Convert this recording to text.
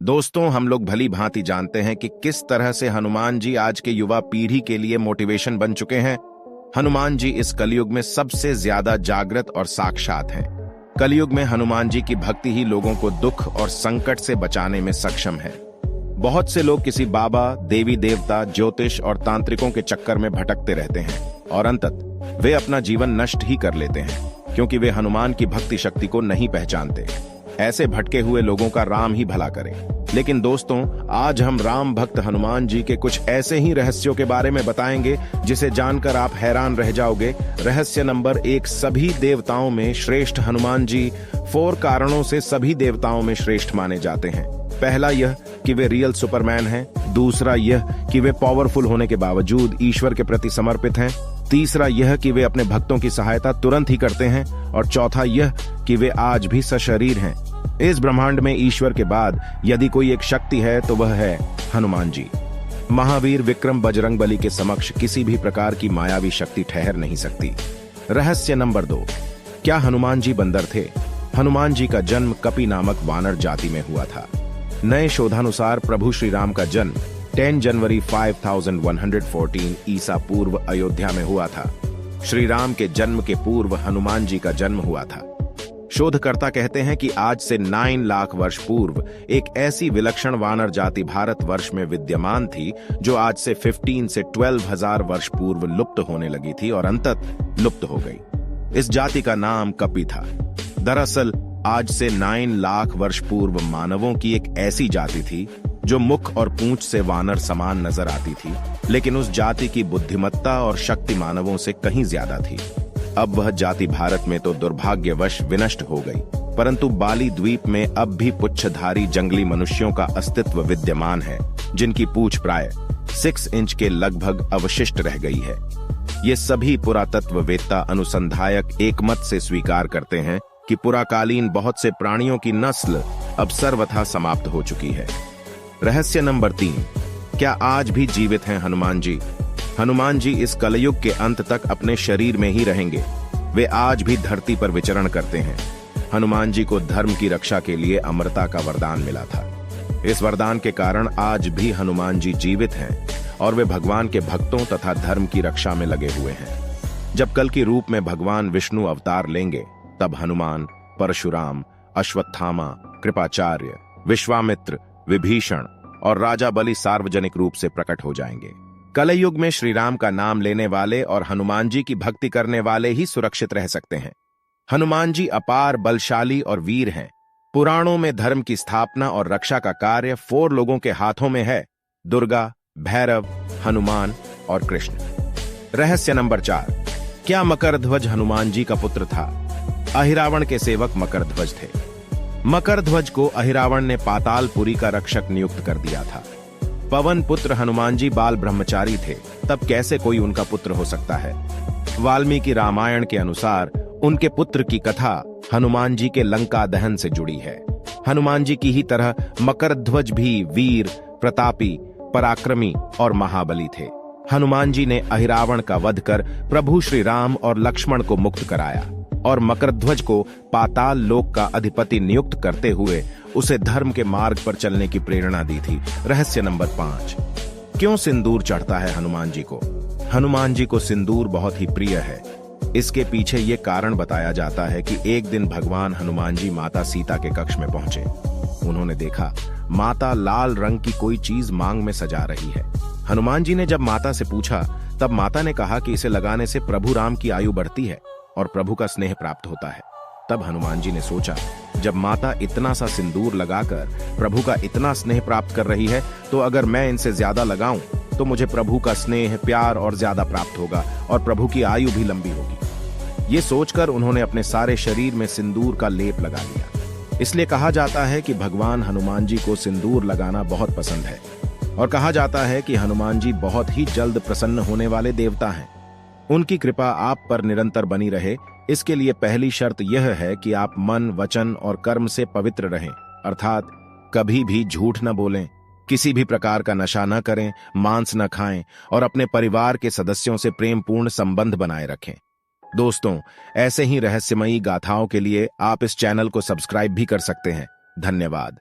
दोस्तों, हम लोग भली भांति जानते हैं कि किस तरह से हनुमान जी आज के युवा पीढ़ी के लिए मोटिवेशन बन चुके हैं। हनुमान जी इस कलयुग में सबसे ज्यादा जागृत और साक्षात हैं। कलयुग में हनुमान जी की भक्ति ही लोगों को दुख और संकट से बचाने में सक्षम है। बहुत से लोग किसी बाबा, देवी देवता, ज्योतिष और तांत्रिकों के चक्कर में भटकते रहते हैं और अंततः वे अपना जीवन नष्ट ही कर लेते हैं, क्योंकि वे हनुमान की भक्ति शक्ति को नहीं पहचानते। ऐसे भटके हुए लोगों का राम ही भला करे। लेकिन दोस्तों, आज हम राम भक्त हनुमान जी के कुछ ऐसे ही रहस्यों के बारे में बताएंगे जिसे जानकर आप हैरान रह जाओगे। रहस्य नंबर 1, सभी देवताओं में श्रेष्ठ हनुमान जी 4 कारणों से सभी देवताओं में श्रेष्ठ माने जाते हैं। पहला यह कि वे रियल सुपरमैन हैं। दूसरा यह कि वे पावरफुल होने के बावजूद ईश्वर के प्रति समर्पित हैं। तीसरा यह कि वे अपने भक्तों की सहायता तुरंत ही करते हैं। और चौथा यह कि वे आज भी सशरीर हैं। इस ब्रह्मांड में ईश्वर के बाद यदि कोई एक शक्ति है तो वह है हनुमान जी। महावीर विक्रम बजरंगबली के समक्ष किसी भी प्रकार की मायावी शक्ति ठहर नहीं सकती। रहस्य नंबर 2, क्या हनुमान जी बंदर थे? हनुमान जी का जन्म कपि नामक वानर जाति में हुआ था। नए शोधानुसार प्रभु श्री राम का जन्म 10 जनवरी 5114 ईसा पूर्व अयोध्या में हुआ था। श्री राम के जन्म के पूर्व हनुमान जी का जन्म हुआ था। शोधकर्ता कहते हैं कि आज से 9 लाख वर्ष पूर्व एक ऐसी विलक्षण वानर जाति भारत वर्ष में विद्यमान थी जो आज से 15 से 12,000 वर्ष पूर्व लुप्त होने लगी थी और अंततः लुप्त हो गई। इस जाति का नाम कपि था। दरअसल आज से 9 लाख वर्ष पूर्व मानवों की एक ऐसी जाति थी जो मुख और पूंछ से वानर समान नजर आती थी, लेकिन उस जाति की बुद्धिमत्ता और शक्ति मानवों से कहीं ज्यादा थी। अब वह जाति भारत में तो दुर्भाग्यवश विनष्ट हो गई, परंतु बाली द्वीप में अब भी पुच्छधारी जंगली मनुष्यों का अस्तित्व विद्यमान है, जिनकी पूंछ प्राय 6 इंच के लगभग अवशिष्ट रह गई है। ये सभी पुरातत्ववेत्ता अनुसंधायक एकमत से स्वीकार करते हैं कि पुराकालीन बहुत से प्राणियों की नस्ल अब सर्वथा समाप्त हो चुकी है। रहस्य नंबर 3, क्या आज भी जीवित हैं हनुमान जी? हनुमान जी इस कलयुग के अंत तक अपने शरीर में ही रहेंगे। वे आज भी धरती पर विचरण करते हैं। हनुमान जी को धर्म की रक्षा के लिए अमरता का वरदान मिला था। इस वरदान के कारण आज भी हनुमान जी जीवित हैं और वे भगवान के भक्तों तथा धर्म की रक्षा में लगे हुए हैं। जब कल की रूप में भगवान विष्णु अवतार लेंगे, तब हनुमान, परशुराम, अश्वत्थामा, कृपाचार्य, विश्वामित्र, विभीषण और राजा बलि सार्वजनिक रूप से प्रकट हो जाएंगे। कलयुग में श्री राम का नाम लेने वाले और हनुमान जी की भक्ति करने वाले ही सुरक्षित रह सकते हैं। हनुमान जी अपार बलशाली और वीर हैं। पुराणों में धर्म की स्थापना और रक्षा का कार्य 4 लोगों के हाथों में है: दुर्गा, भैरव, हनुमान और कृष्ण। रहस्य नंबर 4, क्या मकरध्वज हनुमान जी का पुत्र था? अहिरावण के सेवक मकरध्वज थे। मकरध्वज को अहिरावण ने पातालपुरी का रक्षक नियुक्त कर दिया था। पवन पुत्र हनुमान जी बाल ब्रह्मचारी थे, तब कैसे कोई उनका पुत्र हो सकता है? वाल्मीकि रामायण के अनुसार उनके पुत्र की कथा हनुमान जी के लंका दहन से जुड़ी है। हनुमान जी की ही तरह मकरध्वज भी वीर, प्रतापी, पराक्रमी और महाबली थे। हनुमान जी ने अहिरावण का वध कर प्रभु श्री राम और लक्ष्मण को मुक्त कराया और मकरध्वज को पाताल लोक का अधिपति नियुक्त करते हुए उसे धर्म के मार्ग पर चलने की प्रेरणा दी थी। रहस्य नंबर 5, क्यों सिंदूर चढ़ता है हनुमान जी को? हनुमान जी को सिंदूर बहुत ही प्रिय है। इसके पीछे ये कारण बताया जाता है कि एक दिन भगवान हनुमान जी माता सीता के कक्ष में पहुंचे। उन्होंने देखा माता लाल रंग की कोई चीज मांग में सजा रही है। हनुमान जी ने जब माता से पूछा, तब माता ने कहा कि इसे लगाने से प्रभु राम की आयु बढ़ती है और प्रभु का स्नेह प्राप्त होता है। तब हनुमान जी ने सोचा, जब माता इतना सा सिंदूर लगाकर प्रभु का इतना स्नेह प्राप्त कर रही है, तो अगर मैं इनसे ज्यादा लगाऊं तो मुझे प्रभु का स्नेह, प्यार और ज्यादा प्राप्त होगा और प्रभु की आयु भी लंबी होगी। ये सोचकर उन्होंने अपने सारे शरीर में सिंदूर का लेप लगा लिया। इसलिए कहा जाता है कि भगवान हनुमान जी को सिंदूर लगाना बहुत पसंद है और कहा जाता है कि हनुमान जी बहुत ही जल्द प्रसन्न होने वाले देवता हैं। उनकी कृपा आप पर निरंतर बनी रहे, इसके लिए पहली शर्त यह है कि आप मन, वचन और कर्म से पवित्र रहें, अर्थात कभी भी झूठ न बोलें, किसी भी प्रकार का नशा न करें, मांस न खाएं और अपने परिवार के सदस्यों से प्रेमपूर्ण संबंध बनाए रखें। दोस्तों, ऐसे ही रहस्यमयी गाथाओं के लिए आप इस चैनल को सब्सक्राइब भी कर सकते हैं। धन्यवाद।